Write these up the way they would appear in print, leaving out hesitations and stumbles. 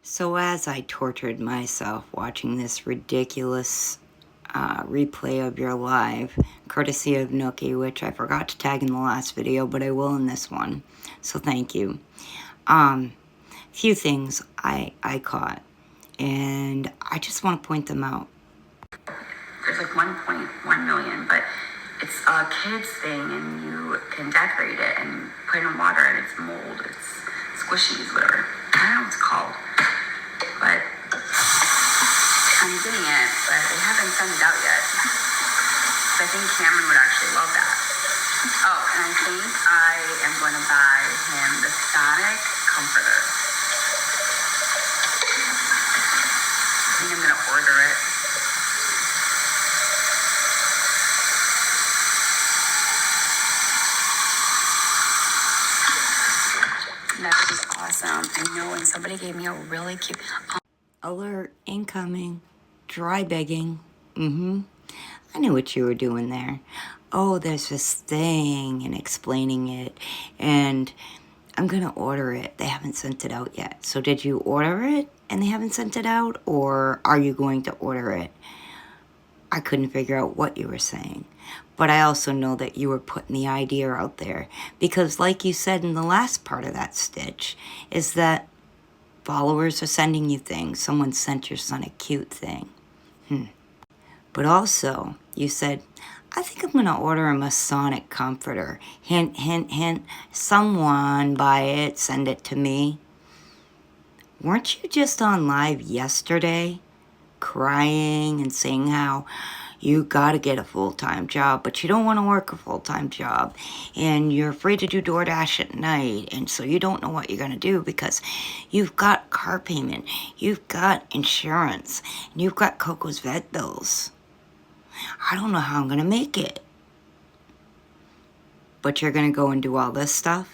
So as I tortured myself watching this ridiculous replay of your live, courtesy of Nookie, which I forgot to tag in the last video, but I will in this one, so thank you. Few things I caught, and I just want to point them out. There's like 1.1 million, but it's a kids thing, and you can decorate it and put it in water, and it's mold, it's squishies, whatever. I don't know what it's called, but I'm getting it, but they haven't sent it out yet. So I think Cameron would actually love that. Oh, and I think I am going to buy him the Sonic Comforter. I think I'm going to order it. That was awesome. I know, and somebody gave me a really cute... Alert, incoming, dry begging. I knew what you were doing there. Oh, there's this thing, and explaining it, and I'm gonna order it. They haven't sent it out yet. So did you order it and they haven't sent it out, or are you going to order it? I couldn't figure out what you were saying. But I also know that you were putting the idea out there, because like you said in the last part of that stitch, is that followers are sending you things. Someone sent your son a cute thing. But also, you said, I think I'm going to order him a Sonic Comforter. Hint, hint, hint. Someone buy it, send it to me. Weren't you just on live yesterday crying and saying how you got to get a full-time job, but you don't want to work a full-time job, and you're afraid to do DoorDash at night, and so you don't know what you're going to do because you've got car payment, you've got insurance, and you've got Coco's vet bills. I don't know how I'm going to make it. But you're going to go and do all this stuff?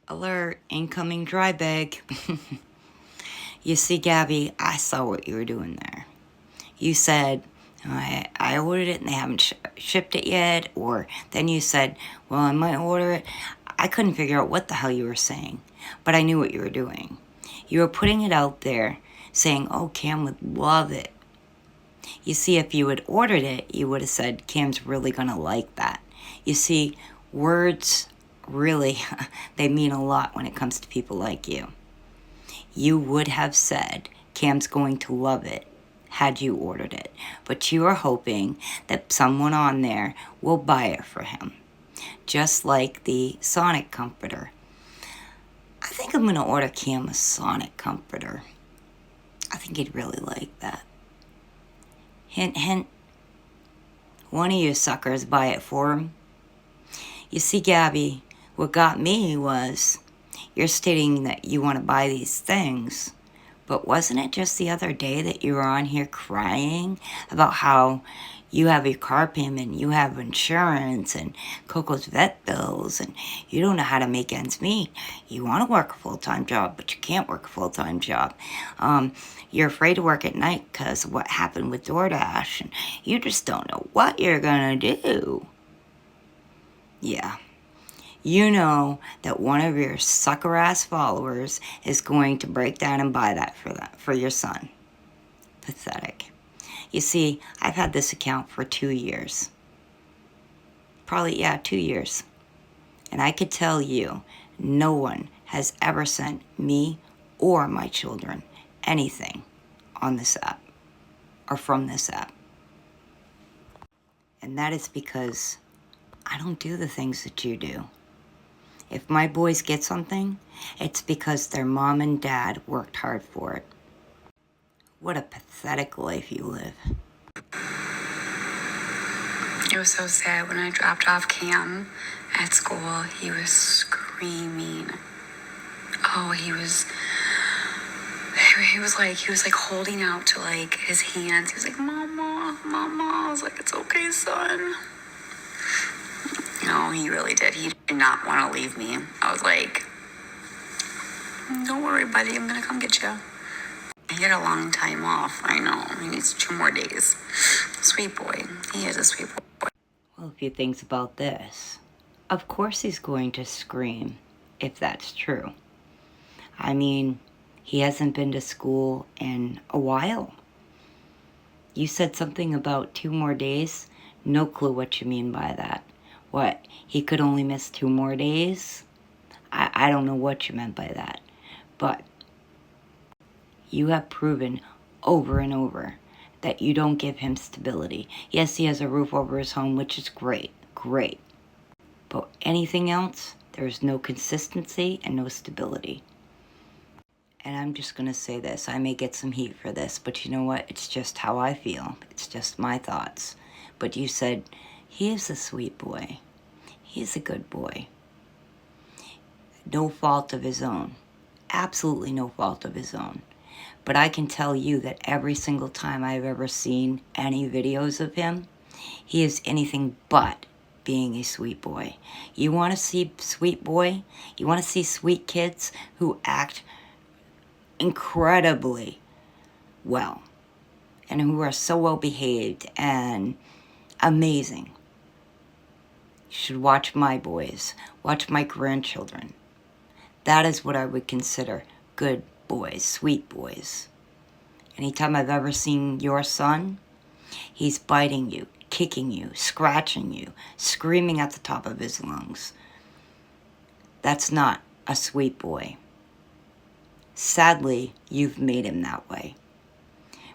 Alert, incoming dry bag. You see, Gabby, I saw what you were doing there. You said, I ordered it and they haven't shipped it yet. Or then you said, well, I might order it. I couldn't figure out what the hell you were saying. But I knew what you were doing. You were putting it out there saying, oh, Cam would love it. You see, if you had ordered it, you would have said, Cam's really going to like that. You see, words really, they mean a lot when it comes to people like you. You would have said, Cam's going to love it, had you ordered it. But you are hoping that someone on there will buy it for him. Just like the Sonic Comforter. I think I'm going to order Cam a Sonic Comforter. I think he'd really like that. Hint, hint. One of you suckers buy it for him. You see, Gabby, what got me was you're stating that you want to buy these things, but wasn't it just the other day that you were on here crying about how you have your car payment, you have insurance, and Coco's vet bills, and you don't know how to make ends meet. You want to work a full-time job, but you can't work a full-time job. You're afraid to work at night because of what happened with DoorDash, and you just don't know what you're going to do. Yeah. You know that one of your sucker-ass followers is going to break down and buy that for your son. Pathetic. You see, I've had this account for 2 years. Probably, 2 years. And I could tell you, no one has ever sent me or my children anything on this app or from this app. And that is because I don't do the things that you do. If my boys get something, it's because their mom and dad worked hard for it. What a pathetic life you live. It was so sad when I dropped off Cam at school. He was screaming. Oh, he was like holding out to like his hands. He was like, Mama, Mama. I was like, it's okay, son. No, he really did. He did not want to leave me. I was like, don't worry, buddy. I'm going to come get you. He had a long time off. I know. He needs 2 more days. Sweet boy. He is a sweet boy. Well, a few things about this. Of course he's going to scream, if that's true. I mean, he hasn't been to school in a while. You said something about 2 more days. No clue what you mean by that. What, he could only miss 2 more days? I don't know what you meant by that. But you have proven over and over that you don't give him stability. Yes, he has a roof over his home, which is great, great. But anything else, there's no consistency and no stability. And I'm just going to say this. I may get some heat for this, but you know what? It's just how I feel. It's just my thoughts. But you said, he is a sweet boy. He's a good boy. No fault of his own. Absolutely no fault of his own. But I can tell you that every single time I've ever seen any videos of him, he is anything but being a sweet boy. You want to see sweet boy? You want to see sweet kids who act incredibly well and who are so well behaved and amazing? You should watch my boys, watch my grandchildren. That is what I would consider good boys, sweet boys. Anytime I've ever seen your son, he's biting you, kicking you, scratching you, screaming at the top of his lungs. That's not a sweet boy. Sadly, you've made him that way.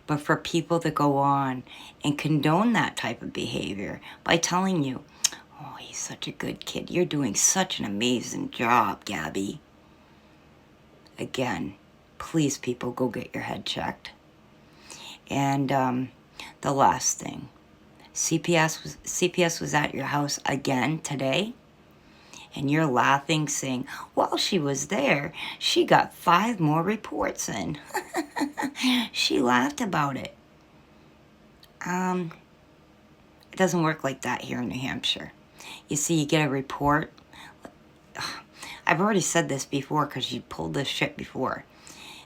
But for people that go on and condone that type of behavior by telling you, oh, he's such a good kid. You're doing such an amazing job, Gabby. Again, please, people, go get your head checked. And the last thing, CPS was at your house again today, and you're laughing, saying, while she was there, she got 5 more reports in. She laughed about it. It doesn't work like that here in New Hampshire. You see, you get a report. I've already said this before because you pulled this shit before.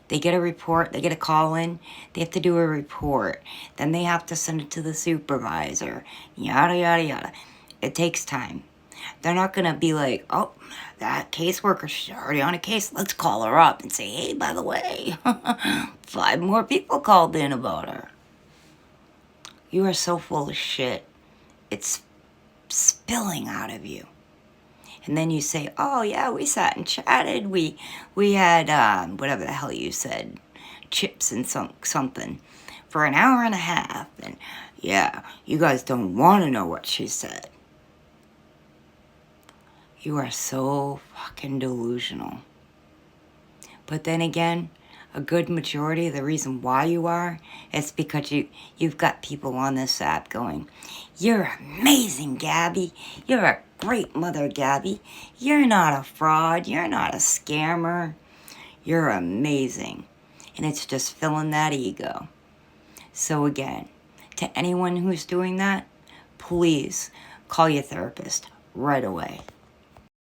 They get a report, they get a call in, they have to do a report. Then they have to send it to the supervisor, yada, yada, yada. It takes time. They're not going to be like, oh, that caseworker, she's already on a case. Let's call her up and say, hey, by the way, 5 more people called in about her. You are so full of shit. It's spilling out of you. And then you say, oh, yeah, we sat and chatted. We had, whatever the hell you said, chips and something for an hour and a half. And, yeah, you guys don't want to know what she said. You are so fucking delusional. But then again, a good majority of the reason why you are is because you've got people on this app going, you're amazing, Gabby. You're a great mother, Gabby. You're not a fraud. You're not a scammer. You're amazing. And it's just filling that ego. So again, to anyone who's doing that, please call your therapist right away.